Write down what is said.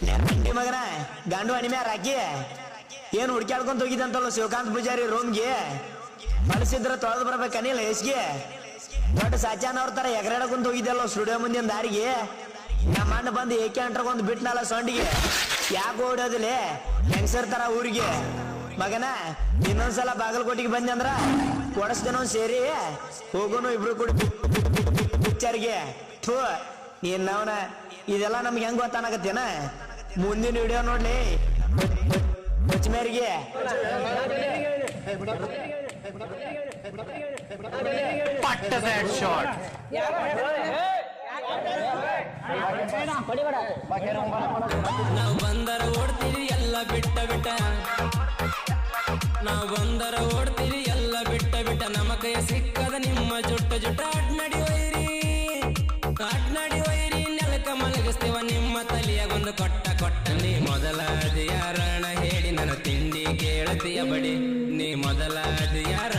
ನೆನ್ಪಂಡಿ ಮಗನ ಗಂಡು ಅಣಿಮ್ಯಾರ ಹಾಕಿ ಏನ್ ಹುಡ್ಕ್ಯಾಡ್ಕೊಂತ ಹೋಗಿದಂತಲ್ಲ ಶಿವಕಾಂತ್ ಪೂಜಾರಿ ರೂಮ್ಗೆ ಮನಸ್ಸಿದ್ರ ತೊಳೆದು ಬರ್ಬೇಕು ಅನಿಲ್ ಹೆಸ್ಗೆ ದೊಡ್ಡ ಸಾಚಾನ ಅವ್ರ ತರ ಎಗರಾಡಕೊಂತ ಹೋಗಿದ್ದಲ್ಲ ಸ್ಟುಡಿಯೋ ಮುಂದಿನ ದಾರಿಗೆ ನಮ್ಮ ಅಣ್ಣ ಬಂದು ಏಕೆ ಅಂಟ್ರಕೊಂಡ್ ಬಿಟ್ನಲ್ಲ ಸೊಂಡಿಗೆ ಯಾಕೆ ಓಡೋದಿಲ್ಲ ಹೆಂಗಸರ್ ತರ ಊರಿಗೆ ಮಗನ ಇನ್ನೊಂದ್ಸಲ ಬಾಗಲಕೋಟಿಗೆ ಬಂದೆ ಅಂದ್ರ ಕೊಡಸ್ದೇನೋ ಸೇರಿ ಹೋಗೋನು ಇಬ್ರು ಕೂಡ ಪಿಕ್ಚರ್ಗೆ ಥೂ ನೀನವನ ಇದೆಲ್ಲ ನಮ್ಗೆ ಹೆಂಗ್ ಗೊತ್ತಾನಕತ್ತೇನ ಮುಂದಿನ ವಿಡಿಯೋ ನೋಡ್ಲಿ ಮೇರಿಗೆ ನಾವು ಬಂದರ ಓಡ್ತೀರಿ ಎಲ್ಲ ಬಿಟ್ಟ ಬಿಟ್ಟ ನಾವು ಬಂದರ ಓಡ್ತೀರಿ ಎಲ್ಲ ಬಿಟ್ಟ ಬಿಟ್ಟ ನಮ್ಮ ಕೈ ಸಿಕ್ಕದ ನಿಮ್ಮ ಜುಟ್ಟ ಜುಟ್ಟ ಅಡ್ನಡಿ ಒಯ್ರಿ ನೆಲಕ ಮಲಗಿಸ್ತೇವ ನಿಮ್ಮ ತಲಿಯಾಗೊಂದು ಕೊಟ್ಟ ಕೊಟ್ಟ ನೀ ಮೊದಲ ಯಾರಣ ಹೇಳಿ ನನ್ನ ತಿಂಡಿ ಕೇಳತಿಯ ಬಡಿ ನೀ ಮೊದಲ ಯಾರ